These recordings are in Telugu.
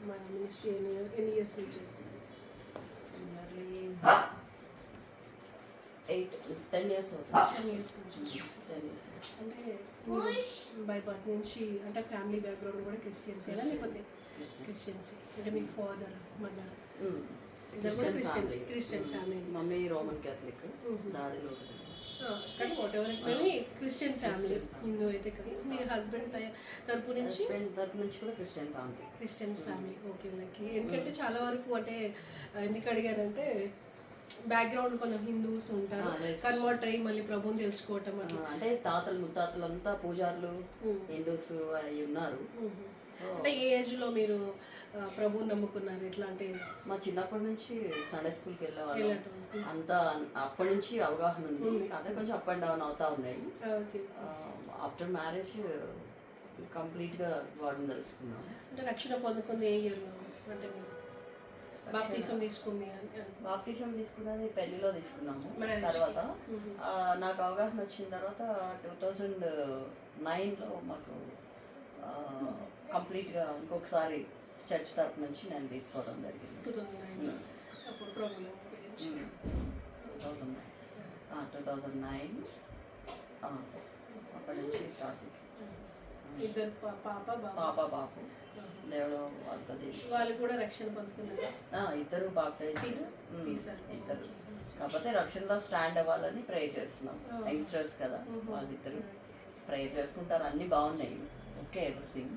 మా మినిస్ట్రీ ఎన్ని ఇయర్స్ నుంచి చేస్తున్నారు? నియర్లీ 10 years అవుతుంది. 10 ఇయర్స్ నుంచి. 10 years. అంటే బై బర్త్ నుంచి అంటే ఫ్యామిలీ బ్యాక్గ్రౌండ్ కూడా క్రిస్టియన్సేనా లేకపోతే క్రిస్టియన్స్? అంటే మీ ఫాదర్ మదర్ ఇద్దరు కూడా Christian family. Mummy Roman Catholic, daddy local. కానీ whatever it maybe Christian family, Hindu అయితే కదా. మీ హస్బెండ్ తరపు నుంచి కూడా క్రిస్టియన్ ఫ్యామిలీ. ఓకే, లైక్ ఎందుకంటే చాలా వరకు అంటే ఎందుకు అడిగారంటే బ్యాక్గ్రౌండ్ కొంచెం హిందూస్ ఉంటారు, కన్వర్ట్ అయ్యి మళ్ళీ ప్రభుని తెలుసుకోవటం అట్లా. అంటే తాతలు ముత్తాతలు అంతా పూజారులు హిందూస్ అయి ఉన్నారు. అంటే ఏ ఏజ్ లో మీరు ప్రభుని నమ్ముకున్నారు? ఎట్లా అంటే మా చిన్నప్పటి నుంచి సండే స్కూల్కి వెళ్ళేవాళ్ళం, అంతా అప్పటి నుంచి అవగాహన ఉంది. అదే కొంచెం అప్ అండ్ డౌన్ అవుతా ఉన్నాయి. ఆఫ్టర్ మ్యారేజ్ కంప్లీట్గా వాడిని తెలుసుకున్నాం. అంటే రక్షణ పొందుకుంది ఏ ఇయర్లో? అంటే బాప్టిజం తీసుకున్నది పెళ్లిలో తీసుకున్నాము. తర్వాత నాకు అవగాహన వచ్చిన తర్వాత 2009లో మాకు కంప్లీట్గా ఇంకొకసారి చర్చ్ తరపు నుంచి నేను తీసుకోవడం జరిగింది. 2009 అప్పటి నుంచి స్టార్ట్ చేసి ఇద్దరు పాప బాపు దేవుడు వాళ్ళు కూడా రక్షణ పొందుకున్నారు. ఇద్దరు ఇద్దరు కాకపోతే రక్షణలో స్టాండ్ అవ్వాలని ప్రేయర్ చేస్తున్నాం. యంగ్స్టర్స్ కదా, వాళ్ళిద్దరు ప్రేయర్ చేసుకుంటారు. అన్ని బాగున్నాయి, ఓకే, ఎవ్రీథింగ్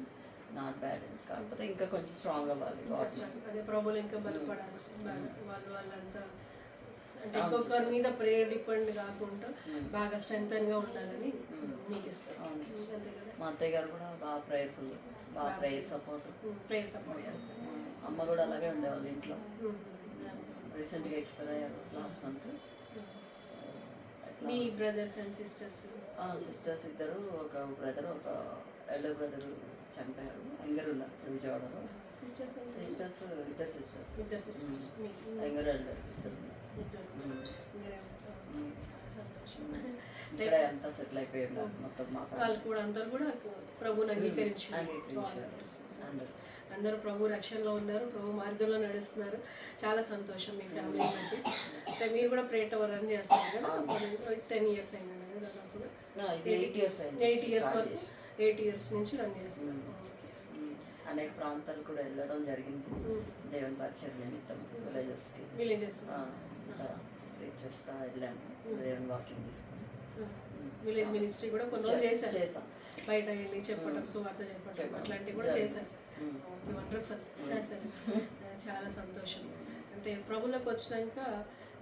నాట్ బ్యాడ్. కాకపోతే ఇంకా కొంచెం స్ట్రాంగ్ అవ్వాలి. అదే ప్రభులు ఇంకా బలపడాలి. వాళ్ళంతా అంటే ఇంకొకరి మీద ప్రేయర్ డిపెండ్ కాకుండా బాగా స్ట్రెంగ్తన్గా ఉండాలని మీకు ఇష్టం. అంతే కదా. మా అత్తయ్య గారు కూడా బాగా ప్రేయర్ఫుల్, బాగా ప్రేయర్ సపోర్ట్ చేస్తారు. అమ్మ కూడా అలాగే ఉండేవాళ్ళు ఇంట్లో. రీసెంట్గా ఎక్స్పైర్ అయ్యారు last month. Me brothers and sisters ఇద్దరు, ఒక బ్రదర్, ఒక ఎల్డర్ బ్రదర్ చనిపోయారు. యంగర్ ఉన్నారు విజయవాడలో. సిస్టర్స్ ఇద్దరు సిస్టర్స్ యంగర్ ఎల్డర్ ఇద్దరు ఇక్కడ అంతా సెటిల్ అయిపోయి ఉన్నారు మొత్తం. మా వాళ్ళు కూడా అందరూ కూడా ప్రభుని అంగీకరించారు. అందరూ ప్రభు రక్షణలో ఉన్నారు, ప్రభు మార్గంలో నడుస్తున్నారు. చాలా సంతోషం మీ ఫ్యామిలీ బట్టి. అంటే మీరు కూడా ప్రేట్ రన్ చేస్తారు కదా. 10 years అయింది కదా దాదాపుగా. 8 years నుంచి రన్ చేస్తున్నారు. అనేక ప్రాంతాలు కూడా వెళ్ళడం జరిగింది దేవుని పరిచయం నిమిత్తం. విలేజెస్ చేస్తా వెళ్ళాము, దేవుని వాక్యం తీసుకుని. విలేజ్ మినిస్ట్రీ కూడా కొన్ని రోజులు చేశాను. బయట వెళ్ళి చెప్పడం, సువార్త చెప్పడం అట్లాంటివి కూడా చేశాను. Okay, wonderful. సరే, చాలా సంతోషం. అంటే ప్రభులకు వచ్చినాక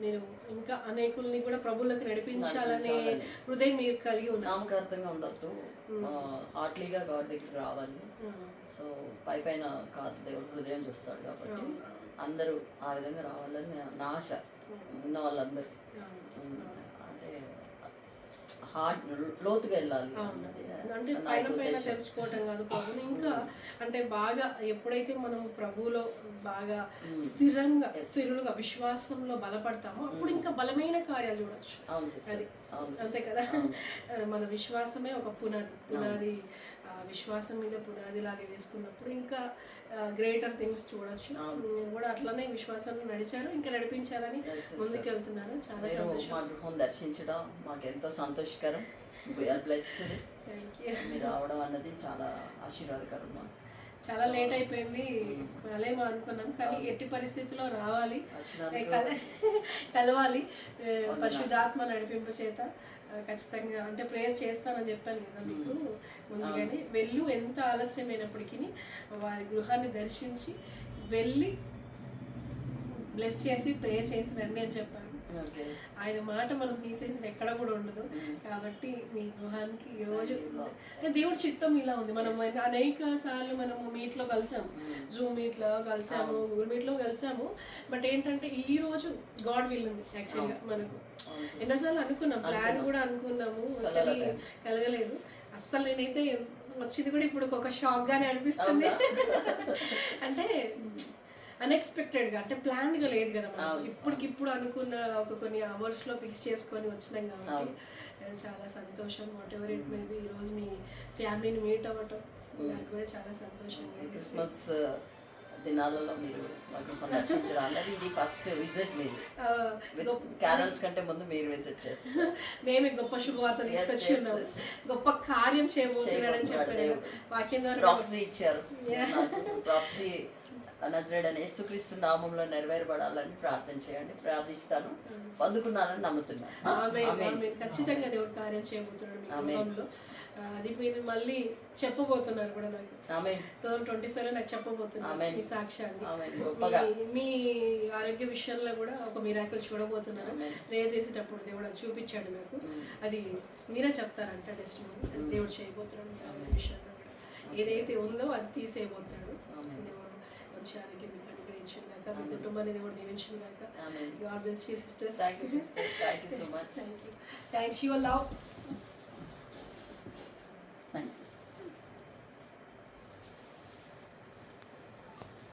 మీరు ఇంకా అనేకుల్ని కూడా ప్రభులకు నడిపించాలనే హృదయం మీరు కలిగి ఉన్నారు. నామకార్థంగా ఉండొద్దు, హార్ట్లీగా గాడ్ దగ్గర రావాలి. సో పైన కాదు, దేవుడు హృదయం చూస్తాడు. కాబట్టి అందరూ ఆ విధంగా రావాలని నా ఆశ. ఉన్న వాళ్ళందరూ అంటే హార్ట్ లోతుగా వెళ్ళాలి. అంటే పైన తెలుసుకోవటం కాదు ప్రభుని, ఇంకా అంటే బాగా ఎప్పుడైతే మనం ప్రభువులో బాగా స్థిరులుగా విశ్వాసంలో బలపడతామో అప్పుడు ఇంకా బలమైన కార్యాలు చూడొచ్చు. అది అంతే కదా. మన విశ్వాసమే ఒక పునాది విశ్వాసం మీద పునాది లాగా వేసుకున్నప్పుడు ఇంకా గ్రేటర్ థింగ్స్ చూడొచ్చు. మీరు కూడా అట్లనే విశ్వాసాన్ని నడిచారు, ఇంకా నడిపించాలని ముందుకు వెళ్తున్నారు. చాలా సంతోషం. మా గృహం దర్శించడం మాకు ఎంతో సంతోషకరం. మీరు రావడం అన్నది చాలా ఆశీర్వాదకరం. చాలా లేట్ అయిపోయింది, రాలేమో అనుకున్నాం, కానీ ఎట్టి పరిస్థితిలో రావాలి, కలవాలి. పరిశుద్ధాత్మ నడిపింపు చేత ఖచ్చితంగా అంటే ప్రేయర్ చేస్తానని చెప్పాను కదా మీకు ముందుగానే. వెళ్ళు, ఎంత ఆలస్యమైనప్పటికీ వారి గృహాన్ని దర్శించి వెళ్ళి బ్లెస్ చేసి ప్రేయర్ చేసి రండి అని చెప్పాను. ఆయన మాట మనం తీసేసింది ఎక్కడ కూడా ఉండదు. కాబట్టి మీ గృహానికి ఈరోజు దేవుడి చిత్తం ఇలా ఉంది. మనం అనేక సార్లు మనము మీట్లో కలిసాము, జూమ్ మీట్లో కలిసాము, గూగుల్ మీట్లో కలిసాము. బట్ ఏంటంటే ఈ రోజు గాడ్ విల్ ఉంది యాక్చువల్గా. మనకు ఎన్నోసార్లు అనుకున్నాం, ప్లాన్ కూడా అనుకున్నాము, కానీ కలగలేదు. అస్సలు నేనైతే వచ్చింది కూడా ఇప్పుడు ఒక షాక్ గానే అనిపిస్తుంది. అంటే అన్ఎక్స్పెక్టెడ్గా, అంటే ప్లాన్గా లేదు కదా మనం. ఇప్పటికిప్పుడు అనుకున్న ఒక కొన్ని అవర్స్లో ఫిక్స్ చేసుకొని వచ్చినాం కాబట్టి చాలా సంతోషం. What ever it may be, ఈరోజు మీ ఫ్యామిలీని మీట్ అవ్వటం నాకు కూడా చాలా సంతోషంగా. క్రిస్మస్ దినాలలో మీరు మైక్రోఫోన్ రక్షించడం అన్నది ఇది ఫస్ట్ విజిట్ మీది. క్యారల్స్ కంటే ముందు మీరు విజిట్ చేస్తారు. మేమే గొప్ప శుభవార్త తీసుకొచ్చి ఉన్నాం, గొప్ప కార్యం చేయబోతున్నాడని చెప్పారు. వాక్యం ద్వారా ప్రాఫెసీ ఇచ్చారు. ప్రాఫెసీ నజరేయుడైన యేసుక్రీస్తు నామంలో నెరవేరబడాలని ప్రార్థన చేయండి. ప్రార్థిస్తాను, పొందుకున్నానని నమ్ముతున్నాను. ఆమేన్. ఖచ్చితంగా దేవుడు కార్యం చేయబోతున్నాడు మీ కుటుంబంలో. అది మీరు మళ్ళీ చెప్పబోతున్నారు కూడా నాకు. 2025 లో నాకు చెప్పబోతున్నారు మీ సాక్ష్యాన్ని. మీ ఆరోగ్య విషయంలో కూడా ఒక మిరాకిల్ చూడబోతున్నారు. ప్రేయర్ చేసేటప్పుడు దేవుడు అది చూపించాడు నాకు. అది మీరే చెప్తారంట టెస్టిమనీ. దేవుడు చేయబోతున్నాడు మీ ఆరోగ్య విషయంలో కూడా. ఏదైతే ఉందో అది తీసేయబోతున్నాడు. దేవుడు మంచి ఆరోగ్యం మీకు అనుగ్రహించింది కాక, మీ కుటుంబాన్ని దేవుడు దీవించింది కాక. God bless you, sister. Thank you, sister. Thank you so much. Thank you. Thanks, your love.